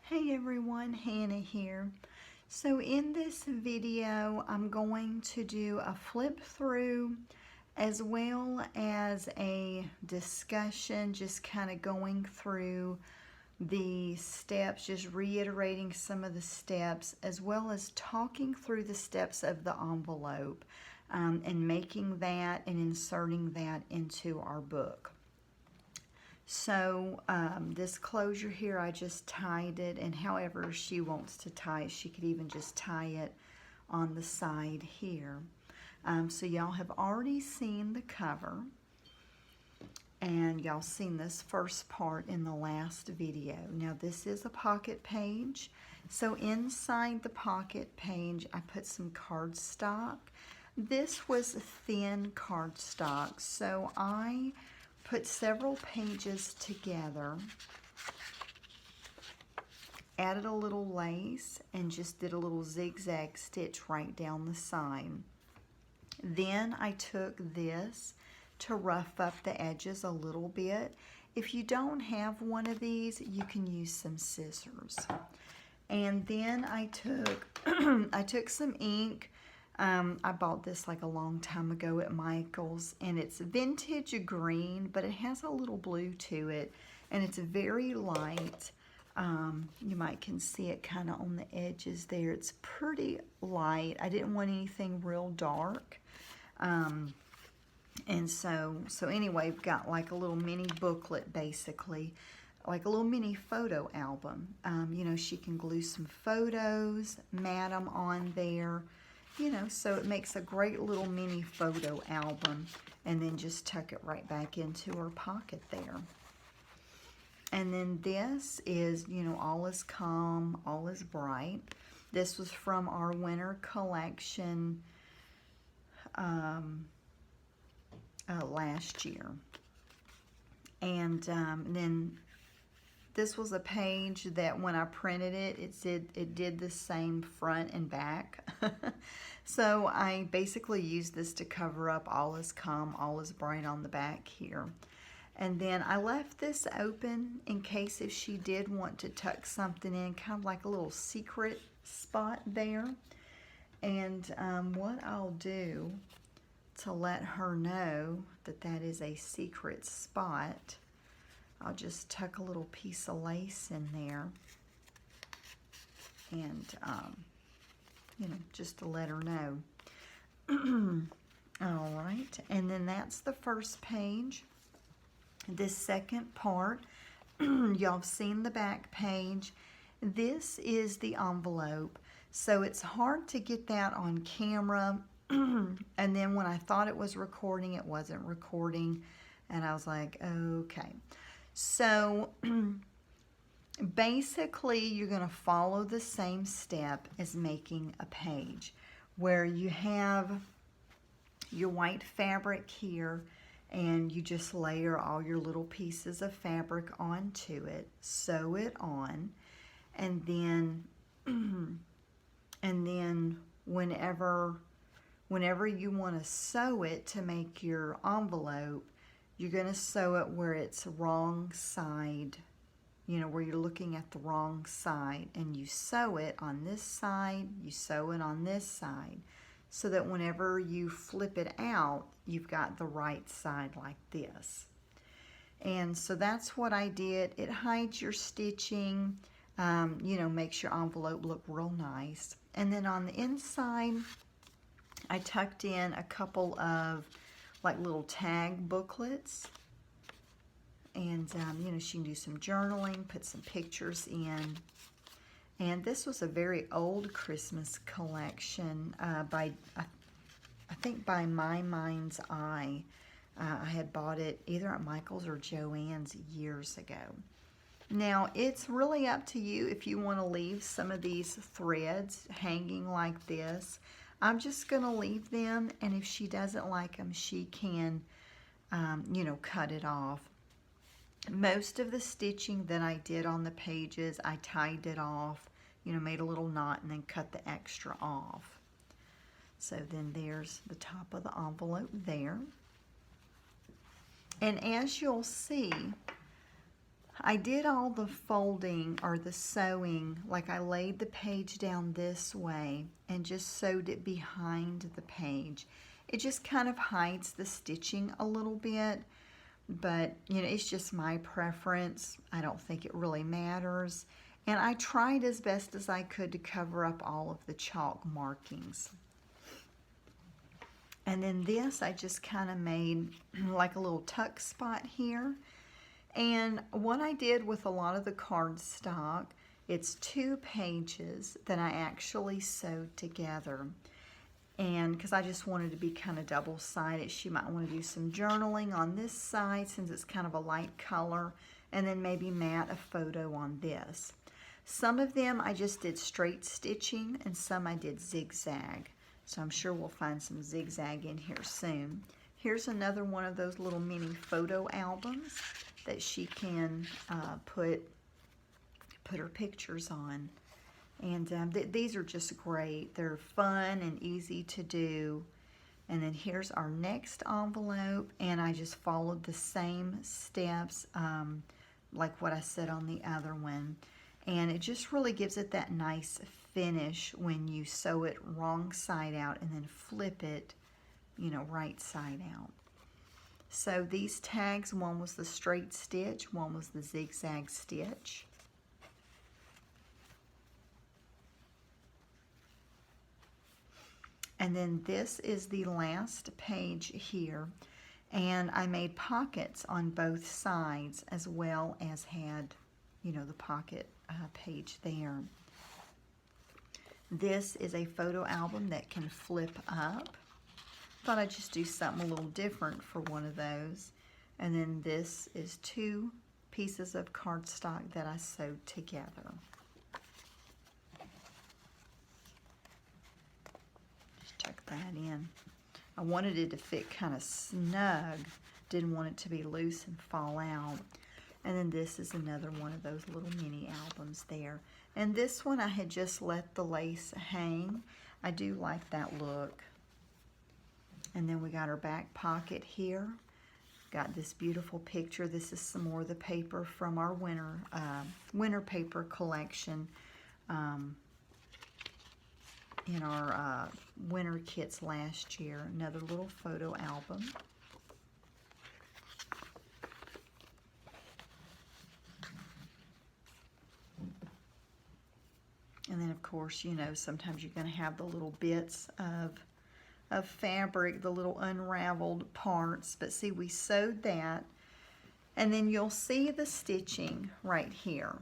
Hey everyone, Hannah here. So in this video, I'm going to do a flip through as well as a discussion, just kind of going through the steps, just reiterating some of the steps, as well as talking through the steps of the envelope and making that and inserting that into our book. So this closure here, I just tied it, and however she wants to tie it, she could even just tie it on the side here. So y'all have already seen the cover, and y'all seen this first part in the last video. Now this is a pocket page. So inside the pocket page, I put some cardstock. This was thin cardstock, so I put several pages together, added a little lace, and just did a little zigzag stitch right down the side. Then I took this to rough up the edges a little bit. If you don't have one of these, you can use some scissors. And then I took I took some ink. I bought this like a long time ago at Michael's, and it's vintage green, but it has a little blue to it, and it's very light. You might can see it kind of on the edges there. It's pretty light. I didn't want anything real dark. And so anyway, we've got like a little mini booklet, basically, like a little mini photo album. You know, she can glue some photos, mat them on there. You know, so it makes a great little mini photo album, and then just tuck it right back into her pocket there. And then this is, you know, All Is Calm, All Is Bright. This was from our winter collection last year. And then this was a page that when I printed it, it did the same front and back. So I basically used this to cover up All Is Calm, All Is Bright on the back here. And then I left this open in case if she did want to tuck something in, kind of like a little secret spot there. And what I'll do to let her know that that is a secret spot, I'll just tuck a little piece of lace in there, and you know, just to let her know. All right, and then that's the first page. This second part, y'all have seen the back page. This is the envelope, so it's hard to get that on camera. And then when I thought it was recording, it wasn't recording, and I was like, okay. So basically, you're going to follow the same step as making a page, where you have your white fabric here, and you just layer all your little pieces of fabric onto it, sew it on, and then whenever you want to sew it to make your envelope, you're going to sew it where it's wrong side, you know, where you're looking at the wrong side, and you sew it on this side, you sew it on this side, so that whenever you flip it out, you've got the right side like this. And so that's what I did. It hides your stitching, you know, makes your envelope look real nice. And then on the inside, I tucked in a couple of like little tag booklets, and you know, she can do some journaling, put some pictures in. And this was a very old Christmas collection by, I think by My Mind's Eye. I had bought it either at Michael's or Joann's years ago. Now, it's really up to you if you want to leave some of these threads hanging like this. I'm just going to leave them, and if she doesn't like them, she can, you know, cut it off. Most of the stitching that I did on the pages, I tied it off, you know, made a little knot, and then cut the extra off. So then there's the top of the envelope there. And as you'll see, I did all the folding or the sewing, like I laid the page down this way and just sewed it behind the page. It just kind of hides the stitching a little bit, but you know, it's just my preference. I don't think it really matters. And I tried as best as I could to cover up all of the chalk markings. And then this, I just kind of made like a little tuck spot here. And what I did with a lot of the cardstock, it's 2 pages that I actually sewed together. And because I just wanted to be kind of double-sided, she might want to do some journaling on this side since it's kind of a light color, and then maybe mat a photo on this. Some of them I just did straight stitching, and some I did zigzag. So I'm sure we'll find some zigzag in here soon. Here's another one of those little mini photo albums that she can put her pictures on. And these are just great. They're fun and easy to do. And then here's our next envelope, and I just followed the same steps like what I said on the other one. And it just really gives it that nice finish when you sew it wrong side out and then flip it, you know, right side out. So these tags, one was the straight stitch, one was the zigzag stitch. And then this is the last page here. And I made pockets on both sides as well as had, you know, the pocket page there. This is a photo album that can flip up. Thought I'd just do something a little different for one of those. And then this is 2 pieces of cardstock that I sewed together. Just tuck that in. I wanted it to fit kind of snug. Didn't want it to be loose and fall out. And then this is another one of those little mini albums there. And this one I had just let the lace hang. I do like that look. And then we got our back pocket here. Got this beautiful picture. This is some more of the paper from our winter paper collection in our winter kits last year. Another little photo album. And then, of course, you know, sometimes you're going to have the little bits of fabric, the little unraveled parts. But see, we sewed that. And then you'll see the stitching right here.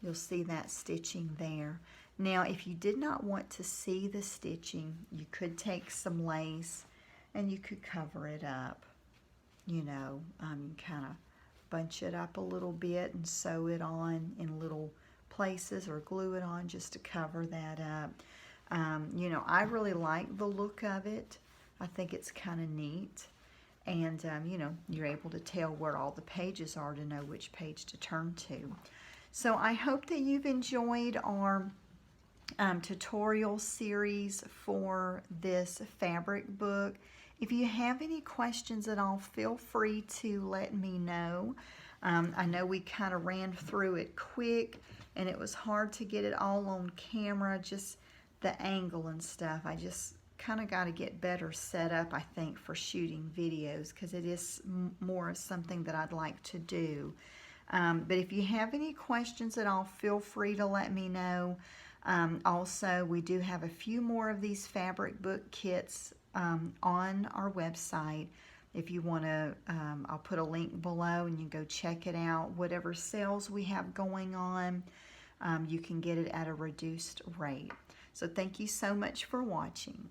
You'll see that stitching there. Now, if you did not want to see the stitching, you could take some lace and you could cover it up. You know, you kind of bunch it up a little bit and sew it on in little places or glue it on just to cover that up. You know, I really like the look of it. I think it's kind of neat. And, you know, you're able to tell where all the pages are to know which page to turn to. So I hope that you've enjoyed our tutorial series for this fabric book. If you have any questions at all, feel free to let me know. I know we kind of ran through it quick, and it was hard to get it all on camera, just the angle and stuff. I just kind of got to get better set up, I think, for shooting videos, because it is more something that I'd like to do. But if you have any questions at all, feel free to let me know. Also, we do have a few more of these fabric book kits on our website. If you want to, I'll put a link below and you go check it out. Whatever sales we have going on, you can get it at a reduced rate. So thank you so much for watching.